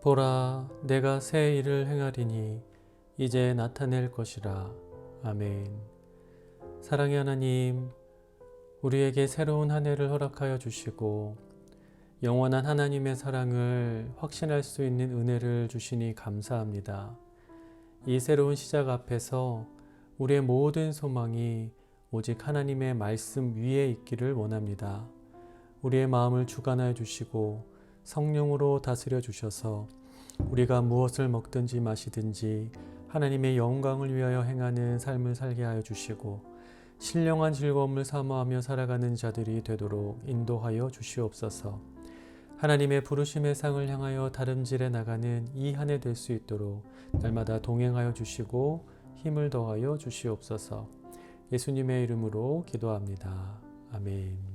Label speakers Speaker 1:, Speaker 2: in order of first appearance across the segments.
Speaker 1: 보라, 내가 새 일을 행하리니 이제 나타낼 것이라. 아멘. 사랑의 하나님, 우리에게 새로운 한 해를 허락하여 주시고 영원한 하나님의 사랑을 확신할 수 있는 은혜를 주시니 감사합니다. 이 새로운 시작 앞에서 우리의 모든 소망이 오직 하나님의 말씀 위에 있기를 원합니다. 우리의 마음을 주관하여 주시고 성령으로 다스려 주셔서 우리가 무엇을 먹든지 마시든지 하나님의 영광을 위하여 행하는 삶을 살게 하여 주시고 신령한 즐거움을 사모하며 살아가는 자들이 되도록 인도하여 주시옵소서. 하나님의 부르심의 상을 향하여 다름질해 나가는 이 한 해 될 수 있도록 날마다 동행하여 주시고 힘을 더하여 주시옵소서. 예수님의 이름으로 기도합니다. 아멘.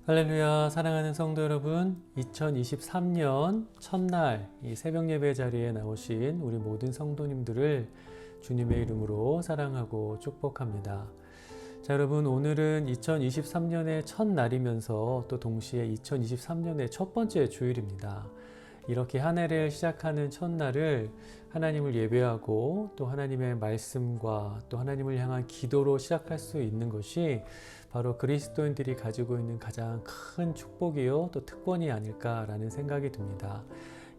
Speaker 1: 할렐루야. 사랑하는 성도 여러분, 2023년 첫날 이 새벽 예배 자리에 나오신 우리 모든 성도님들을 주님의 이름으로 사랑하고 축복합니다. 자, 여러분, 오늘은 2023년의 첫날이면서 또 동시에 2023년의 첫 번째 주일입니다. 이렇게 한 해를 시작하는 첫날을 하나님을 예배하고 또 하나님의 말씀과 또 하나님을 향한 기도로 시작할 수 있는 것이 바로 그리스도인들이 가지고 있는 가장 큰 축복이요 또 특권이 아닐까라는 생각이 듭니다.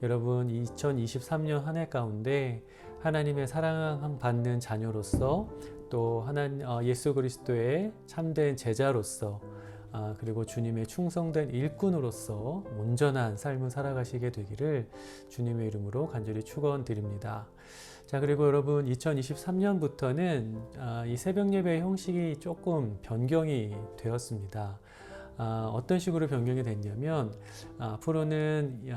Speaker 1: 여러분, 2023년 한 해 가운데 하나님의 사랑받는 자녀로서 또 예수 그리스도의 참된 제자로서 그리고 주님의 충성된 일꾼으로서 온전한 삶을 살아가시게 되기를 주님의 이름으로 간절히 축원드립니다. 자, 그리고 여러분, 2023년부터는 이 새벽 예배의 형식이 조금 변경이 되었습니다. 어떤 식으로 변경이 됐냐면 앞으로는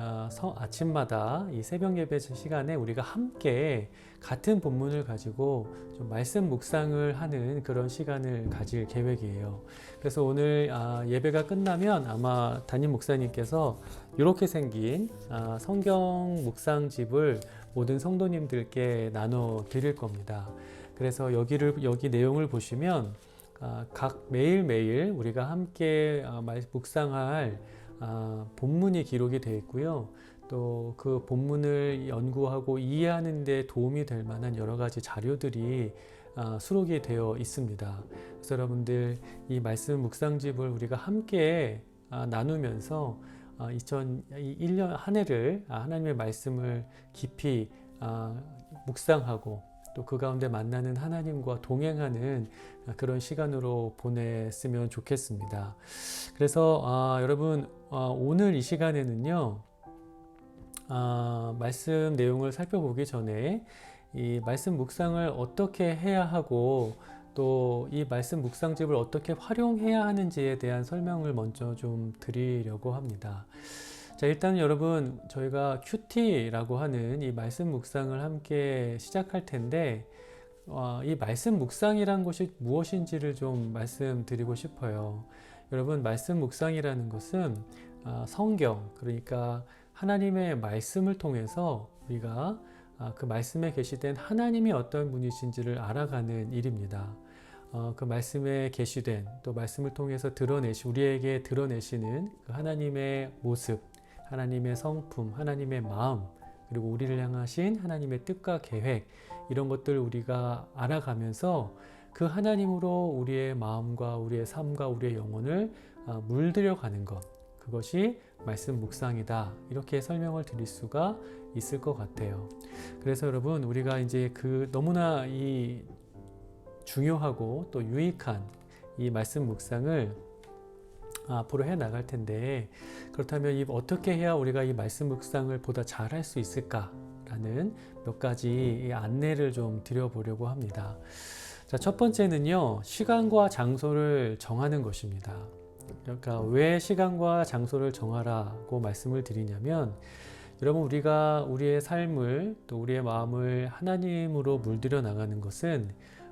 Speaker 1: 아침마다 이 새벽 예배 시간에 우리가 함께 같은 본문을 가지고 좀 말씀 묵상을 하는 그런 시간을 가질 계획이에요. 그래서 오늘 예배가 끝나면 아마 담임 목사님께서 이렇게 생긴 성경 묵상집을 모든 성도님들께 나눠 드릴 겁니다. 그래서 여기 내용을 보시면 각 매일매일 우리가 함께 묵상할 본문이 기록이 되어 있고요. 또 그 본문을 연구하고 이해하는 데 도움이 될 만한 여러 가지 자료들이 수록이 되어 있습니다. 그래서 여러분들 이 말씀 묵상집을 우리가 함께 나누면서 2001년 한 해를 하나님의 말씀을 깊이 묵상하고 또 그 가운데 만나는 하나님과 동행하는 그런 시간으로 보냈으면 좋겠습니다. 그래서 여러분, 오늘 이 시간에는요, 말씀 내용을 살펴보기 전에 이 말씀 묵상을 어떻게 해야 하고 또 이 말씀 묵상집을 어떻게 활용해야 하는지에 대한 설명을 먼저 좀 드리려고 합니다. 자, 일단 여러분, 저희가 큐티라고 하는 이 말씀 묵상을 함께 시작할 텐데 이 말씀 묵상이란 것이 무엇인지를 좀 말씀드리고 싶어요. 여러분, 말씀 묵상이라는 것은 성경, 그러니까 하나님의 말씀을 통해서 우리가 그 말씀에 계시된 하나님이 어떤 분이신지를 알아가는 일입니다. 그 말씀에 계시된 또 말씀을 통해서 우리에게 드러내시는 그 하나님의 모습, 하나님의 성품, 하나님의 마음, 그리고 우리를 향하신 하나님의 뜻과 계획, 이런 것들 우리가 알아가면서 그 하나님으로 우리의 마음과 우리의 삶과 우리의 영혼을 물들여 가는 것, 그것이 말씀 묵상이다, 이렇게 설명을 드릴 수가 있을 것 같아요. 그래서 여러분, 우리가 이제 너무나 이 중요하고 또 유익한 이 말씀 묵상을 앞으로 해 나갈 텐데, 그렇다면 어떻게 해야 우리가 이 말씀 묵상을 보다 잘할 수 있을까라는 몇 가지 안내를 좀 드려보려고 합니다. 자, 첫 번째는요, 시간과 장소를 정하는 것입니다. 그러니까 왜 시간과 장소를 정하라고 말씀을 드리냐면, 여러분, 우리가 우리의 삶을 또 우리의 마음을 하나님으로 물들여 나가는 것은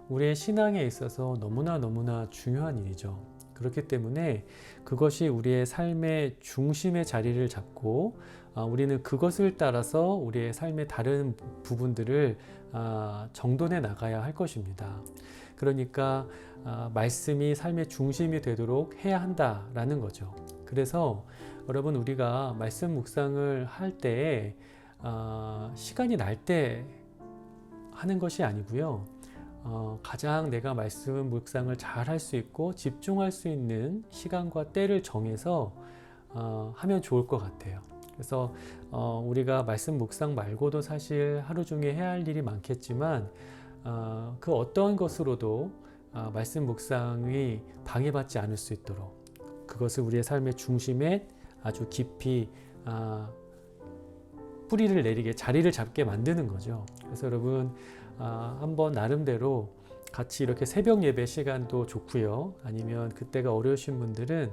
Speaker 1: 우리의 신앙에 있어서 너무나 중요한 일이죠. 그렇기 때문에 그것이 우리의 삶의 중심의 자리를 잡고 우리는 그것을 따라서 우리의 삶의 다른 부분들을 정돈해 나가야 할 것입니다. 그러니까 말씀이 삶의 중심이 되도록 해야 한다라는 거죠. 그래서 여러분 우리가 말씀 묵상을 할 때 시간이 날 때 하는 것이 아니고요. 가장 내가 말씀 묵상을 잘 할 수 있고 집중할 수 있는 시간과 때를 정해서 하면 좋을 것 같아요. 그래서 우리가 말씀 묵상 말고도 사실 하루 중에 해야 할 일이 많겠지만 그 어떠한 것으로도 말씀 묵상이 방해받지 않을 수 있도록 그것을 우리의 삶의 중심에 아주 깊이 뿌리를 내리게 자리를 잡게 만드는 거죠. 그래서 여러분 한번 나름대로 같이 이렇게 새벽 예배 시간도 좋고요. 아니면 그때가 어려우신 분들은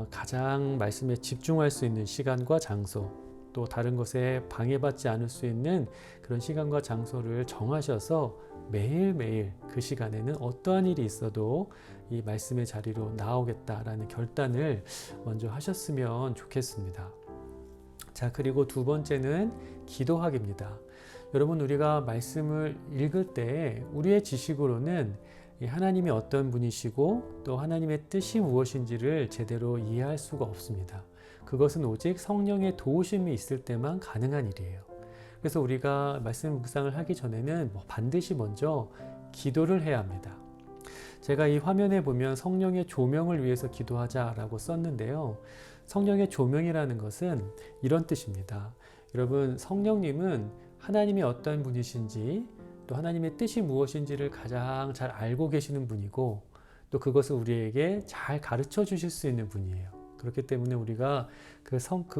Speaker 1: 가장 말씀에 집중할 수 있는 시간과 장소, 또 다른 것에 방해받지 않을 수 있는 그런 시간과 장소를 정하셔서 매일매일 그 시간에는 어떠한 일이 있어도 이 말씀의 자리로 나오겠다라는 결단을 먼저 하셨으면 좋겠습니다. 자, 그리고 두 번째는 기도하기입니다. 여러분 우리가 말씀을 읽을 때 우리의 지식으로는 하나님이 어떤 분이시고 또 하나님의 뜻이 무엇인지를 제대로 이해할 수가 없습니다. 그것은 오직 성령의 도우심이 있을 때만 가능한 일이에요. 그래서 우리가 말씀 묵상을 하기 전에는 반드시 먼저 기도를 해야 합니다. 제가 이 화면에 보면 성령의 조명을 위해서 기도하자라고 썼는데요. 성령의 조명이라는 것은 이런 뜻입니다. 여러분 성령님은 하나님이 어떤 분이신지 또 하나님의 뜻이 무엇인지를 가장 잘 알고 계시는 분이고 또 그것을 우리에게 잘 가르쳐 주실 수 있는 분이에요. 그렇기 때문에 우리가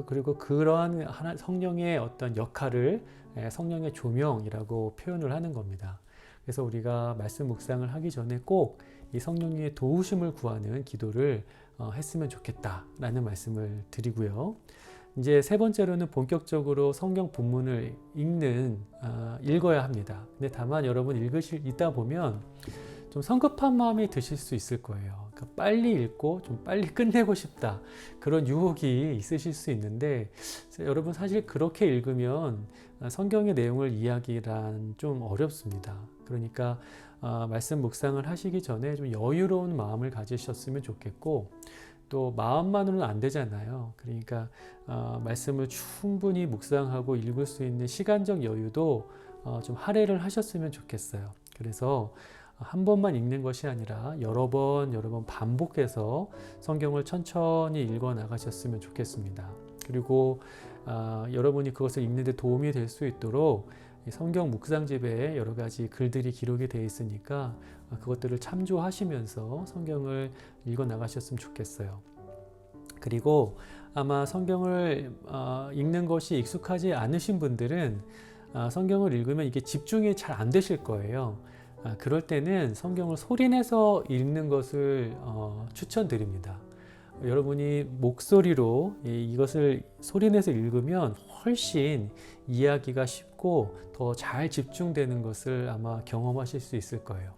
Speaker 1: 그리고 그러한 성령의 어떤 역할을 성령의 조명이라고 표현을 하는 겁니다. 그래서 우리가 말씀 묵상을 하기 전에 꼭 이 성령의 도우심을 구하는 기도를 했으면 좋겠다라는 말씀을 드리고요. 이제 세 번째로는 본격적으로 성경 본문을 읽어야 합니다. 근데 다만 여러분 읽다 보면 좀 성급한 마음이 드실 수 있을 거예요. 그러니까 빨리 읽고 좀 빨리 끝내고 싶다. 그런 유혹이 있으실 수 있는데 여러분 사실 그렇게 읽으면 성경의 내용을 이해하기란 좀 어렵습니다. 그러니까 말씀 묵상을 하시기 전에 좀 여유로운 마음을 가지셨으면 좋겠고 또 마음만으로는 안 되잖아요. 그러니까 말씀을 충분히 묵상하고 읽을 수 있는 시간적 여유도 좀 할애를 하셨으면 좋겠어요. 그래서 한 번만 읽는 것이 아니라 여러 번 반복해서 성경을 천천히 읽어 나가셨으면 좋겠습니다. 그리고 여러분이 그것을 읽는 데 도움이 될 수 있도록 성경 묵상집에 여러 가지 글들이 기록이 되어 있으니까 그것들을 참조하시면서 성경을 읽어 나가셨으면 좋겠어요. 그리고 아마 성경을 읽는 것이 익숙하지 않으신 분들은 성경을 읽으면 이게 집중이 잘 안 되실 거예요. 그럴 때는 성경을 소리내서 읽는 것을 추천드립니다. 여러분이 목소리로 이것을 소리내서 읽으면 훨씬 이해하기가 쉽고 더 잘 집중되는 것을 아마 경험하실 수 있을 거예요.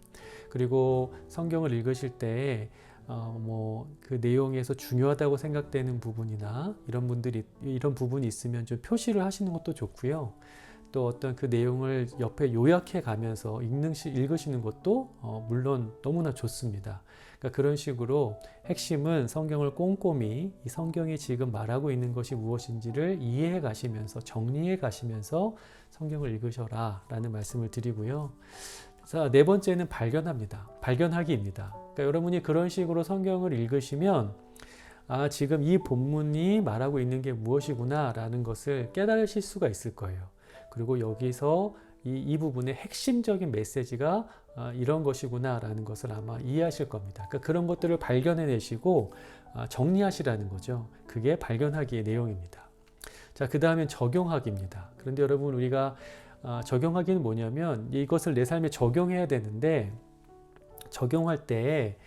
Speaker 1: 그리고 성경을 읽으실 때 그 내용에서 중요하다고 생각되는 부분이나 이런 부분이 있으면 좀 표시를 하시는 것도 좋고요. 또 어떤 그 내용을 옆에 요약해 가면서 읽으시는 것도 물론 너무나 좋습니다. 그러니까 그런 식으로 핵심은 성경을 꼼꼼히 이 성경이 지금 말하고 있는 것이 무엇인지를 이해해 가시면서 정리해 가시면서 성경을 읽으셔라 라는 말씀을 드리고요. 자, 네 번째는 발견하기입니다. 그러니까 여러분이 그런 식으로 성경을 읽으시면 지금 이 본문이 말하고 있는 게 무엇이구나 라는 것을 깨달으실 수가 있을 거예요. 그리고 여기서 이 부분의 핵심적인 메시지가 이런 것이구나 라는 것을 아마 이해하실 겁니다. 그러니까 그런 것들을 발견해내시고 정리하시라는 거죠. 그게 발견하기의 내용입니다. 자, 그 다음엔 적용하기입니다. 그런데 여러분 우리가 적용하기는 뭐냐면 이것을 내 삶에 적용해야 되는데 적용할 때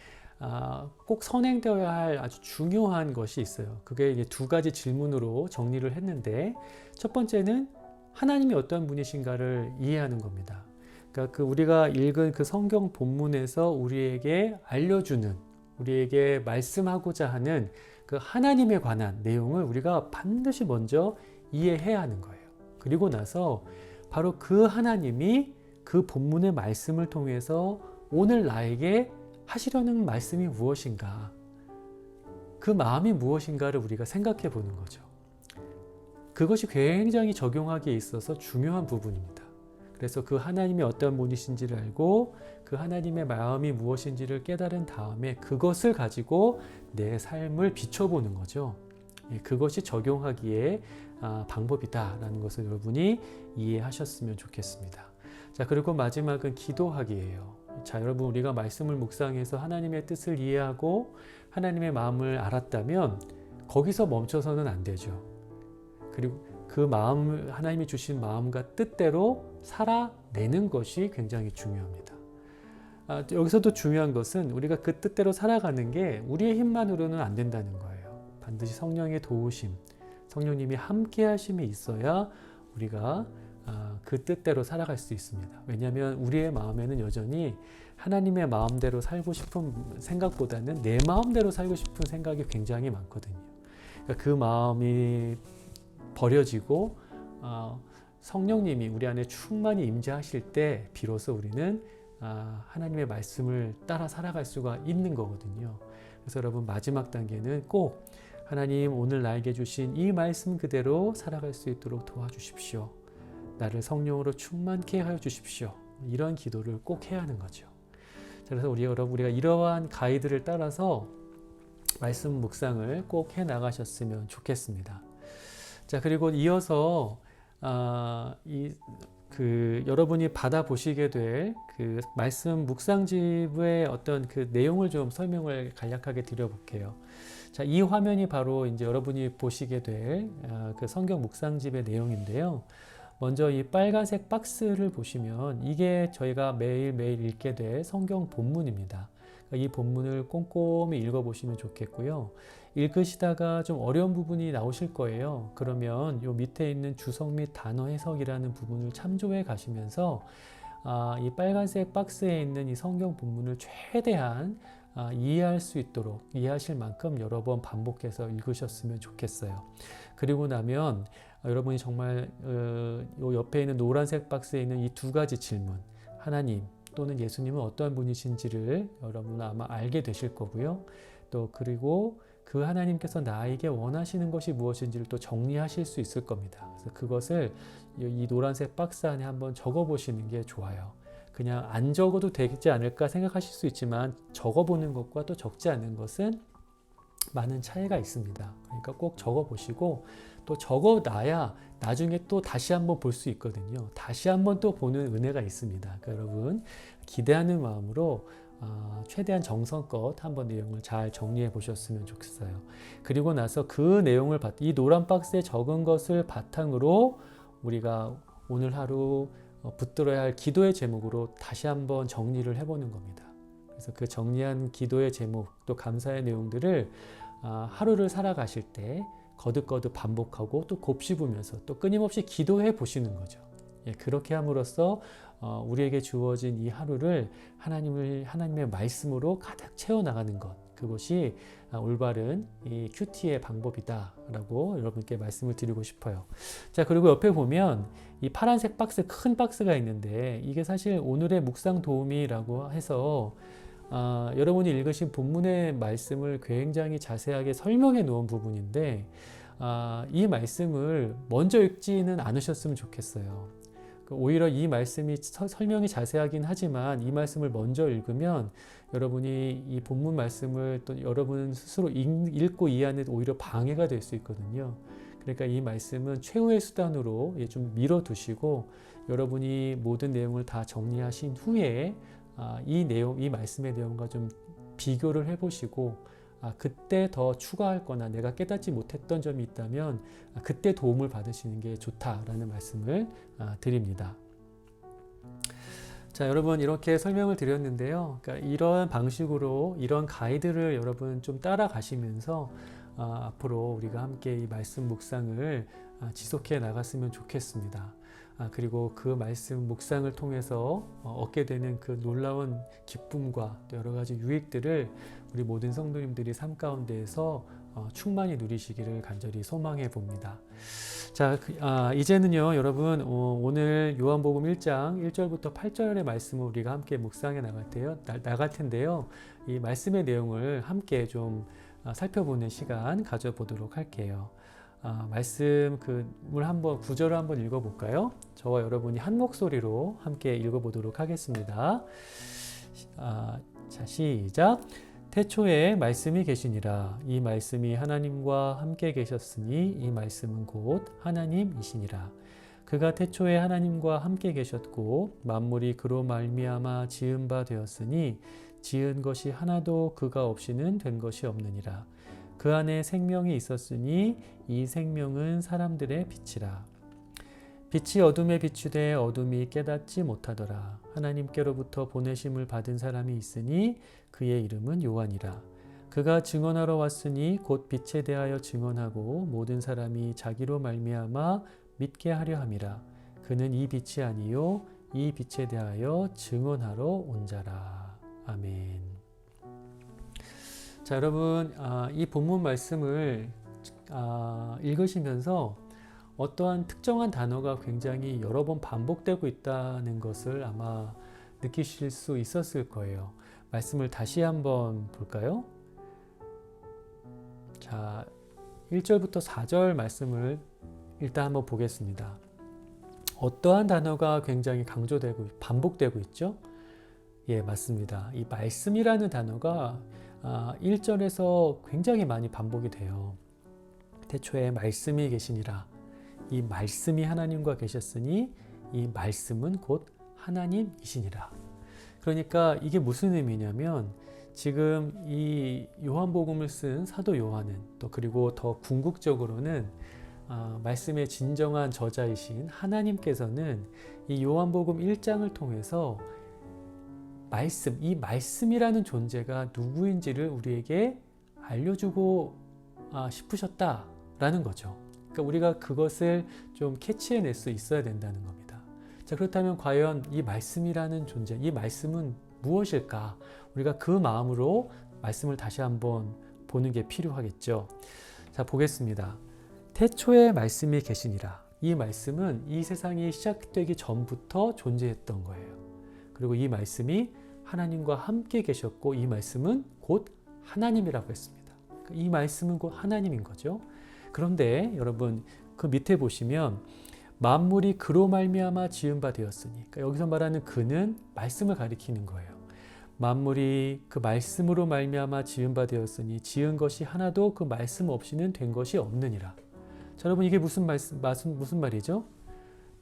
Speaker 1: 꼭 선행되어야 할 아주 중요한 것이 있어요. 그게 이제 두 가지 질문으로 정리를 했는데 첫 번째는 하나님이 어떤 분이신가를 이해하는 겁니다. 그러니까 우리가 읽은 그 성경 본문에서 우리에게 알려주는, 우리에게 말씀하고자 하는 그 하나님에 관한 내용을 우리가 반드시 먼저 이해해야 하는 거예요. 그리고 나서 바로 그 하나님이 그 본문의 말씀을 통해서 오늘 나에게 하시려는 말씀이 무엇인가? 그 마음이 무엇인가를 우리가 생각해 보는 거죠. 그것이 굉장히 적용하기에 있어서 중요한 부분입니다. 그래서 그 하나님이 어떤 분이신지를 알고 그 하나님의 마음이 무엇인지를 깨달은 다음에 그것을 가지고 내 삶을 비춰보는 거죠. 그것이 적용하기에 방법이다라는 것을 여러분이 이해하셨으면 좋겠습니다. 자, 그리고 마지막은 기도하기예요. 자, 여러분, 우리가 말씀을 묵상해서 하나님의 뜻을 이해하고 하나님의 마음을 알았다면 거기서 멈춰서는 안 되죠. 그리고 그 마음을, 하나님이 주신 마음과 뜻대로 살아내는 것이 굉장히 중요합니다. 여기서도 중요한 것은 우리가 그 뜻대로 살아가는 게 우리의 힘만으로는 안 된다는 거예요. 반드시 성령의 도우심, 성령님이 함께 하심이 있어야 우리가 그 뜻대로 살아갈 수 있습니다. 왜냐하면 우리의 마음에는 여전히 하나님의 마음대로 살고 싶은 생각보다는 내 마음대로 살고 싶은 생각이 굉장히 많거든요. 그러니까 그 마음이 버려지고 성령님이 우리 안에 충만히 임재하실 때 비로소 우리는 하나님의 말씀을 따라 살아갈 수가 있는 거거든요. 그래서 여러분, 마지막 단계는 꼭 하나님, 오늘 나에게 주신 이 말씀 그대로 살아갈 수 있도록 도와주십시오. 나를 성령으로 충만케 하여 주십시오. 이런 기도를 꼭 해야 하는 거죠. 그래서 우리가 이러한 가이드를 따라서 말씀 묵상을 꼭 해 나가셨으면 좋겠습니다. 자, 그리고 이어서 여러분이 받아보시게 될 그 말씀 묵상집의 어떤 그 내용을 좀 설명을 간략하게 드려볼게요. 자, 이 화면이 바로 이제 여러분이 보시게 될 그 성경 묵상집의 내용인데요. 먼저 이 빨간색 박스를 보시면 이게 저희가 매일매일 읽게 될 성경 본문입니다. 이 본문을 꼼꼼히 읽어보시면 좋겠고요. 읽으시다가 좀 어려운 부분이 나오실 거예요. 그러면 요 밑에 있는 주석 및 단어 해석이라는 부분을 참조해 가시면서 이 빨간색 박스에 있는 이 성경 본문을 최대한 이해할 수 있도록, 이해하실 만큼 여러 번 반복해서 읽으셨으면 좋겠어요. 그리고 나면 여러분이 정말 요 옆에 있는 노란색 박스에 있는 이 두 가지 질문, 하나님 또는 예수님은 어떠한 분이신지를 여러분은 아마 알게 되실 거고요. 또 그리고 그 하나님께서 나에게 원하시는 것이 무엇인지를 또 정리하실 수 있을 겁니다. 그래서 그것을 이 노란색 박스 안에 한번 적어 보시는 게 좋아요. 그냥 안 적어도 되지 않을까 생각하실 수 있지만 적어보는 것과 또 적지 않는 것은 많은 차이가 있습니다. 그러니까 꼭 적어 보시고 또 적어 놔야 나중에 또 다시 한번 볼 수 있거든요. 다시 한번 또 보는 은혜가 있습니다. 그러니까 여러분, 기대하는 마음으로 최대한 정성껏 한번 내용을 잘 정리해 보셨으면 좋겠어요. 그리고 나서 그 내용을 이 노란 박스에 적은 것을 바탕으로 우리가 오늘 하루 붙들어야 할 기도의 제목으로 다시 한번 정리를 해보는 겁니다. 그래서 그 정리한 기도의 제목, 또 감사의 내용들을 하루를 살아가실 때 거듭거듭 반복하고 또 곱씹으면서 또 끊임없이 기도해 보시는 거죠. 그렇게 함으로써 우리에게 주어진 이 하루를 하나님의 말씀으로 가득 채워나가는 것, 그것이 올바른 이 큐티의 방법이다라고 여러분께 말씀을 드리고 싶어요. 자, 그리고 옆에 보면 이 파란색 박스, 큰 박스가 있는데 이게 사실 오늘의 묵상 도우미라고 해서 여러분이 읽으신 본문의 말씀을 굉장히 자세하게 설명해 놓은 부분인데 이 말씀을 먼저 읽지는 않으셨으면 좋겠어요. 오히려 이 말씀이 설명이 자세하긴 하지만 이 말씀을 먼저 읽으면 여러분이 이 본문 말씀을 또 여러분 스스로 읽고 이해하는 데 오히려 방해가 될 수 있거든요. 그러니까 이 말씀은 최후의 수단으로 좀 밀어두시고 여러분이 모든 내용을 다 정리하신 후에 이 말씀의 내용과 좀 비교를 해보시고 그때 더 추가할 거나 내가 깨닫지 못했던 점이 있다면 그때 도움을 받으시는 게 좋다라는 말씀을 드립니다. 자, 여러분, 이렇게 설명을 드렸는데요. 그러니까 이런 방식으로 이런 가이드를 여러분 좀 따라가시면서 앞으로 우리가 함께 이 말씀 묵상을 지속해 나갔으면 좋겠습니다. 그리고 그 말씀 묵상을 통해서 얻게 되는 그 놀라운 기쁨과 또 여러 가지 유익들을 우리 모든 성도님들이 삶 가운데에서 충만히 누리시기를 간절히 소망해 봅니다. 자, 이제는요, 여러분, 오늘 요한복음 1장 1절부터 8절의 말씀을 우리가 함께 묵상해 나갈 텐데요. 이 말씀의 내용을 함께 좀 살펴보는 시간 가져보도록 할게요. 말씀 그물 한번 구절을 한번 읽어볼까요? 저와 여러분이 한 목소리로 함께 읽어보도록 하겠습니다. 자, 시작. 태초에 말씀이 계시니라. 이 말씀이 하나님과 함께 계셨으니 이 말씀은 곧 하나님이시니라. 그가 태초에 하나님과 함께 계셨고 만물이 그로 말미암아 지은 바 되었으니 지은 것이 하나도 그가 없이는 된 것이 없느니라. 그 안에 생명이 있었으니 이 생명은 사람들의 빛이라. 빛이 어둠에 비추되 어둠이 깨닫지 못하더라. 하나님께로부터 보내심을 받은 사람이 있으니 그의 이름은 요한이라. 그가 증언하러 왔으니 곧 빛에 대하여 증언하고 모든 사람이 자기로 말미암아 믿게 하려 함이라. 그는 이 빛이 아니요 이 빛에 대하여 증언하러 온 자라. 아멘. 자, 여러분, 이 본문 말씀을 읽으시면서 어떠한 특정한 단어가 굉장히 여러 번 반복되고 있다는 것을 아마 느끼실 수 있었을 거예요. 말씀을 다시 한번 볼까요? 자, 1절부터 4절 말씀을 일단 한번 보겠습니다. 어떠한 단어가 굉장히 강조되고 반복되고 있죠? 예, 맞습니다. 이 말씀이라는 단어가 1절에서 굉장히 많이 반복이 돼요. 태초에 말씀이 계시니라. 이 말씀이 하나님과 계셨으니 이 말씀은 곧 하나님이시니라. 그러니까 이게 무슨 의미냐면 지금 이 요한복음을 쓴 사도 요한은 또 그리고 더 궁극적으로는 말씀의 진정한 저자이신 하나님께서는 이 요한복음 1장을 통해서 이 말씀이라는 존재가 누구인지를 우리에게 알려주고 싶으셨다라는 거죠. 그러니까 우리가 그것을 좀 캐치해낼 수 있어야 된다는 겁니다. 자, 그렇다면 과연 이 말씀이라는 존재, 이 말씀은 무엇일까? 우리가 그 마음으로 말씀을 다시 한번 보는 게 필요하겠죠. 자, 보겠습니다. 태초에 말씀이 계시니라. 이 말씀은 이 세상이 시작되기 전부터 존재했던 거예요. 그리고 이 말씀이 하나님과 함께 계셨고 이 말씀은 곧 하나님이라고 했습니다. 이 말씀은 곧 하나님인 거죠. 그런데 여러분 그 밑에 보시면 만물이 그로 말미암아 지은 바 되었으니 그러니까 여기서 말하는 그는 말씀을 가리키는 거예요. 만물이 그 말씀으로 말미암아 지은 바 되었으니 지은 것이 하나도 그 말씀 없이는 된 것이 없느니라. 자, 여러분 이게 무슨 말이죠?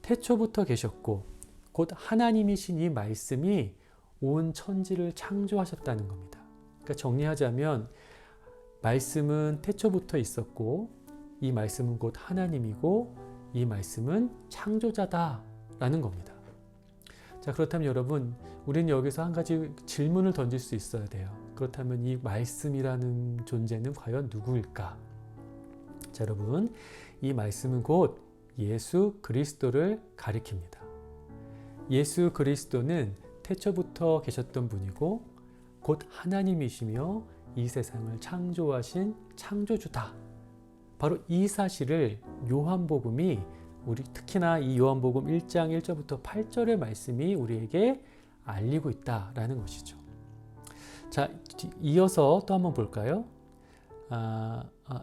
Speaker 1: 태초부터 계셨고 곧 하나님이신 이 말씀이 온 천지를 창조하셨다는 겁니다. 그러니까 정리하자면 말씀은 태초부터 있었고 이 말씀은 곧 하나님이고 이 말씀은 창조자다라는 겁니다. 자, 그렇다면 여러분 우리는 여기서 한 가지 질문을 던질 수 있어야 돼요. 그렇다면 이 말씀이라는 존재는 과연 누구일까? 자, 여러분 이 말씀은 곧 예수 그리스도를 가리킵니다. 예수 그리스도는 태초부터 계셨던 분이고 곧 하나님이시며 이 세상을 창조하신 창조주다. 바로 이 사실을 요한복음이 특히나 이 요한복음 1장 1절부터 8절의 말씀이 우리에게 알리고 있다라는 것이죠. 자, 이어서 또 한번 볼까요?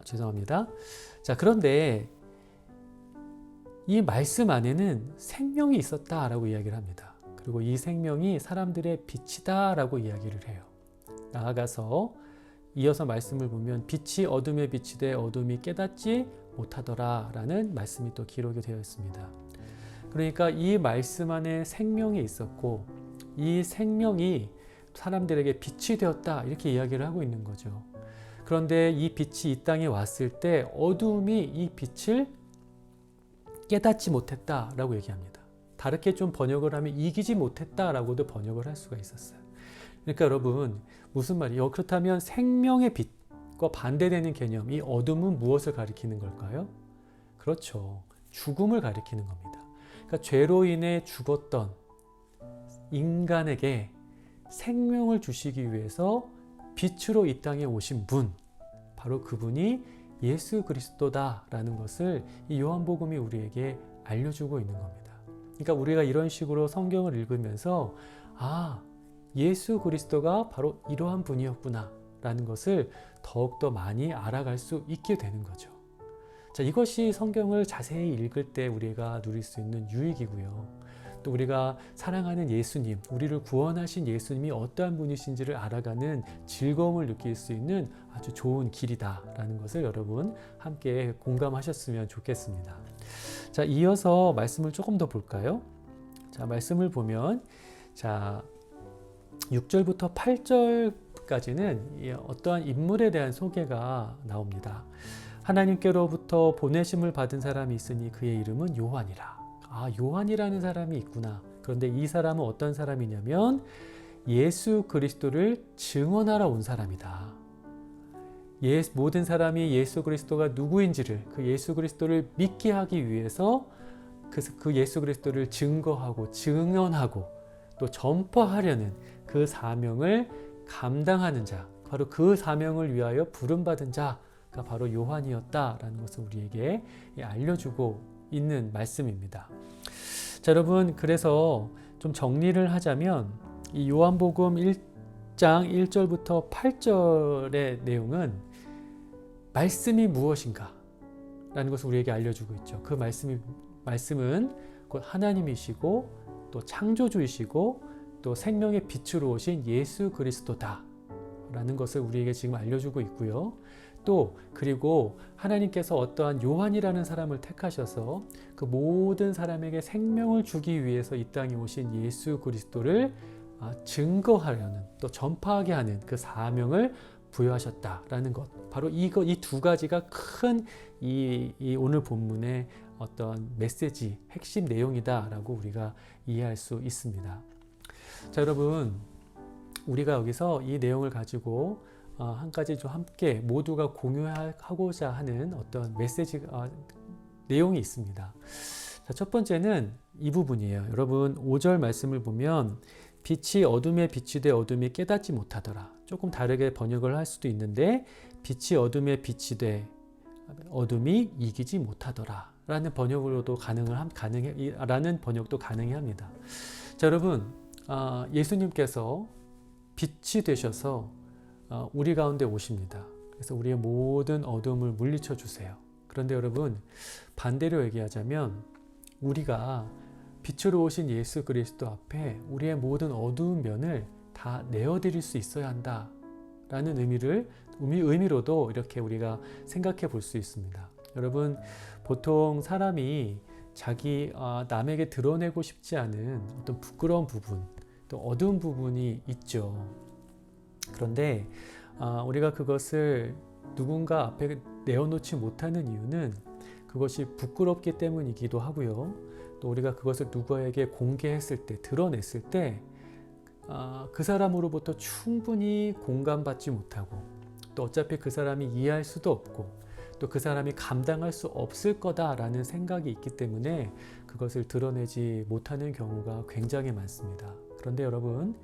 Speaker 1: 죄송합니다. 자, 그런데 이 말씀 안에는 생명이 있었다라고 이야기를 합니다. 그리고 이 생명이 사람들의 빛이다라고 이야기를 해요. 나아가서 이어서 말씀을 보면 빛이 어둠에 비치되 어둠이 깨닫지 못하더라 라는 말씀이 또 기록이 되어 있습니다. 그러니까 이 말씀 안에 생명이 있었고 이 생명이 사람들에게 빛이 되었다 이렇게 이야기를 하고 있는 거죠. 그런데 이 빛이 이 땅에 왔을 때 어둠이 이 빛을 깨닫지 못했다라고 얘기합니다. 다르게 좀 번역을 하면 이기지 못했다라고도 번역을 할 수가 있었어요. 그러니까 여러분 무슨 말이에요? 그렇다면 생명의 빛과 반대되는 개념, 이 어둠은 무엇을 가리키는 걸까요? 그렇죠. 죽음을 가리키는 겁니다. 그러니까 죄로 인해 죽었던 인간에게 생명을 주시기 위해서 빛으로 이 땅에 오신 분, 바로 그분이 예수 그리스도다라는 것을 이 요한복음이 우리에게 알려주고 있는 겁니다. 그러니까 우리가 이런 식으로 성경을 읽으면서 예수 그리스도가 바로 이러한 분이었구나 라는 것을 더욱더 많이 알아갈 수 있게 되는 거죠. 자, 이것이 성경을 자세히 읽을 때 우리가 누릴 수 있는 유익이고요. 또 우리가 사랑하는 예수님, 우리를 구원하신 예수님이 어떠한 분이신지를 알아가는 즐거움을 느낄 수 있는 아주 좋은 길이다라는 것을 여러분 함께 공감하셨으면 좋겠습니다. 자, 이어서 말씀을 조금 더 볼까요? 자, 말씀을 보면 자, 6절부터 8절까지는 어떠한 인물에 대한 소개가 나옵니다. 하나님께로부터 보내심을 받은 사람이 있으니 그의 이름은 요한이라. 아, 요한이라는 사람이 있구나. 그런데 이 사람은 어떤 사람이냐면 예수 그리스도를 증언하러 온 사람이다. 모든 사람이 예수 그리스도가 누구인지를, 그 예수 그리스도를 믿게 하기 위해서 그 예수 그리스도를 증거하고 증언하고 또 전파하려는 그 사명을 감당하는 자, 바로 그 사명을 위하여 부름받은 자가 바로 요한이었다라는 것을 우리에게 알려주고 있는 말씀입니다. 자, 여러분, 그래서 좀 정리를 하자면 이 요한복음 1장 1절부터 8절의 내용은 말씀이 무엇인가 라는 것을 우리에게 알려주고 있죠. 그 말씀은 곧 하나님이시고 또 창조주이시고 또 생명의 빛으로 오신 예수 그리스도다 라는 것을 우리에게 지금 알려주고 있고요. 또 그리고 하나님께서 어떠한 요한이라는 사람을 택하셔서 그 모든 사람에게 생명을 주기 위해서 이 땅에 오신 예수 그리스도를 증거하려는 또 전파하게 하는 그 사명을 부여하셨다라는 것, 바로 이 두 가지가 큰 이 오늘 본문의 어떤 메시지, 핵심 내용이다라고 우리가 이해할 수 있습니다. 자, 여러분, 우리가 여기서 이 내용을 가지고 한 가지 좀 함께 모두가 공유하고자 하는 어떤 메시지 내용이 있습니다. 자, 첫 번째는 이 부분이에요. 여러분, 5절 말씀을 보면 빛이 어둠에 비추되 어둠이 깨닫지 못하더라. 조금 다르게 번역을 할 수도 있는데 빛이 어둠에 비추되 어둠이 이기지 못하더라 라는 번역으로도 라는 번역도 가능합니다. 자, 여러분, 예수님께서 빛이 되셔서 우리 가운데 오십니다. 그래서 우리의 모든 어둠을 물리쳐 주세요. 그런데 여러분, 반대로 얘기하자면 우리가 빛으로 오신 예수 그리스도 앞에 우리의 모든 어두운 면을 다 내어드릴 수 있어야 한다 라는 의미로도 이렇게 우리가 생각해 볼 수 있습니다. 여러분, 보통 사람이 남에게 드러내고 싶지 않은 어떤 부끄러운 부분, 또 어두운 부분이 있죠. 그런데 우리가 그것을 누군가 앞에 내어놓지 못하는 이유는 그것이 부끄럽기 때문이기도 하고요. 또 우리가 그것을 누구에게 공개했을 때, 드러냈을 때 그 사람으로부터 충분히 공감받지 못하고 또 어차피 그 사람이 이해할 수도 없고 또 그 사람이 감당할 수 없을 거다라는 생각이 있기 때문에 그것을 드러내지 못하는 경우가 굉장히 많습니다. 그런데 여러분,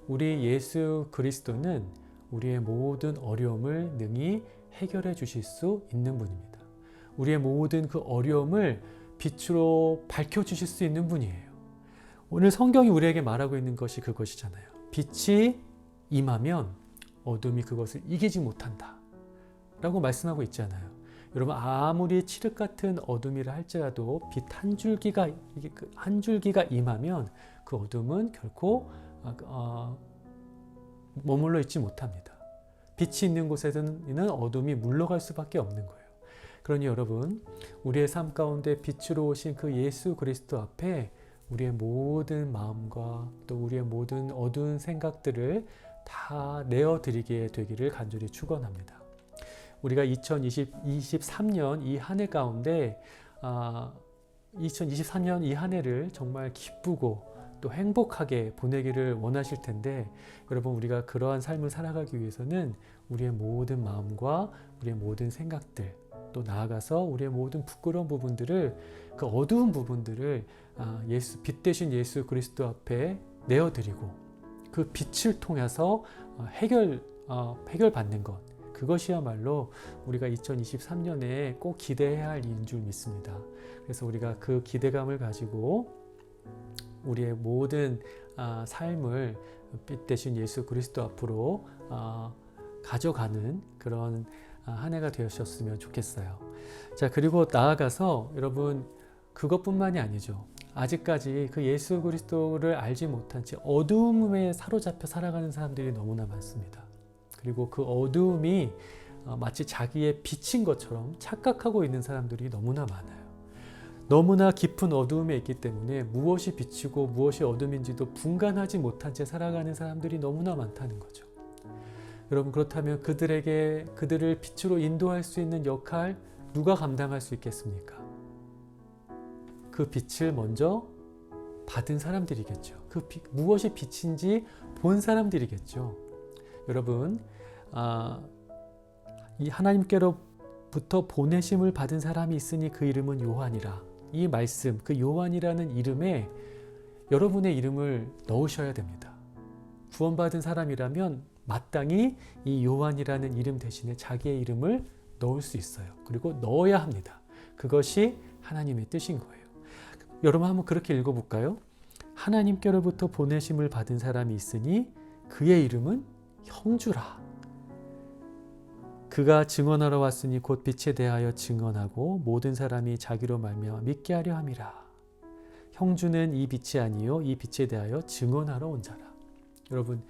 Speaker 1: 우리 예수 그리스도는 우리의 모든 어려움을 능히 해결해 주실 수 있는 분입니다. 우리의 모든 그 어려움을 빛으로 밝혀주실 수 있는 분이에요. 오늘 성경이 우리에게 말하고 있는 것이 그것이잖아요. 빛이 임하면 어둠이 그것을 이기지 못한다 라고 말씀하고 있잖아요. 여러분, 아무리 칠흑 같은 어둠이라 할지라도 빛 한 줄기가 임하면 그 어둠은 결코 머물러 있지 못합니다. 빛이 있는 곳에는 어둠이 물러갈 수밖에 없는 거예요. 그러니 여러분, 우리의 삶 가운데 빛으로 오신 그 예수 그리스도 앞에 우리의 모든 마음과 또 우리의 모든 어두운 생각들을 다 내어드리게 되기를 간절히 축원합니다. 우리가 2023년 이 한 해 가운데 2023년 이 한 해를 정말 기쁘고 또 행복하게 보내기를 원하실 텐데, 여러분, 우리가 그러한 삶을 살아가기 위해서는 우리의 모든 마음과 우리의 모든 생각들, 또 나아가서 우리의 모든 부끄러운 부분들을, 그 어두운 부분들을 빛 대신 예수 그리스도 앞에 내어드리고 그 빛을 통해서 해결받는 것, 그것이야말로 우리가 2023년에 꼭 기대해야 할 일인 줄 믿습니다. 그래서 우리가 그 기대감을 가지고 우리의 모든 삶을 빛 대신 예수 그리스도 앞으로 가져가는 그런 한 해가 되셨으면 좋겠어요. 자, 그리고 나아가서 여러분 그것뿐만이 아니죠. 아직까지 그 예수 그리스도를 알지 못한 채 어두움에 사로잡혀 살아가는 사람들이 너무나 많습니다. 그리고 그 어두움이 마치 자기의 빛인 것처럼 착각하고 있는 사람들이 너무나 많아요. 너무나 깊은 어두움에 있기 때문에 무엇이 빛이고 무엇이 어둠인지도 분간하지 못한 채 살아가는 사람들이 너무나 많다는 거죠. 여러분, 그렇다면 그들을 빛으로 인도할 수 있는 역할 누가 감당할 수 있겠습니까? 그 빛을 먼저 받은 사람들이겠죠. 무엇이 빛인지 본 사람들이겠죠. 여러분, 이 하나님께로부터 보내심을 받은 사람이 있으니 그 이름은 요한이라. 이 말씀, 그 요한이라는 이름에 여러분의 이름을 넣으셔야 됩니다. 구원받은 사람이라면 마땅히 이 요한이라는 이름 대신에 자기의 이름을 넣을 수 있어요. 그리고 넣어야 합니다. 그것이 하나님의 뜻인 거예요. 여러분 한번 그렇게 읽어볼까요? 하나님께로부터 보내심을 받은 사람이 있으니 그의 이름은 형주라. 그가 증언하러 왔으니 곧 빛에 대하여 증언하고 모든 사람이 자기로 말미암아 믿게 하려 함이라. 형주는 이 빛이 아니요 이 빛에 대하여 증언하러 온 자라. 여러분,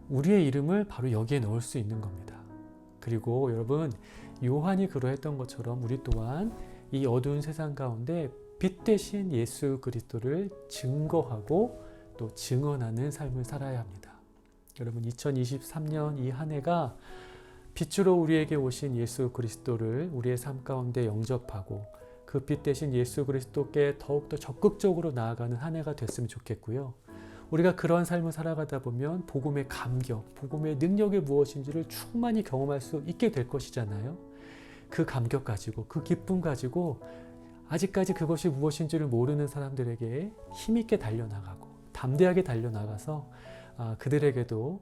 Speaker 1: 우리의 이름을 바로 여기에 넣을 수 있는 겁니다. 그리고 여러분, 요한이 그러했던 것처럼 우리 또한 이 어두운 세상 가운데 빛 대신 예수 그리스도를 증거하고 또 증언하는 삶을 살아야 합니다. 여러분, 2023년 이 한 해가 빛으로 우리에게 오신 예수 그리스도를 우리의 삶 가운데 영접하고 그 빛 대신 예수 그리스도께 더욱더 적극적으로 나아가는 한 해가 됐으면 좋겠고요. 우리가 그러한 삶을 살아가다 보면 복음의 감격, 복음의 능력이 무엇인지를 충만히 경험할 수 있게 될 것이잖아요. 그 감격 가지고, 그 기쁨 가지고 아직까지 그것이 무엇인지를 모르는 사람들에게 힘있게 달려나가고 담대하게 달려나가서 그들에게도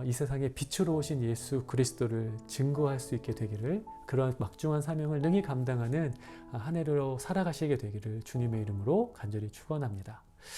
Speaker 1: 이 세상에 빛으로 오신 예수 그리스도를 증거할 수 있게 되기를, 그러한 막중한 사명을 능히 감당하는 한 해로 살아가시게 되기를 주님의 이름으로 간절히 축원합니다.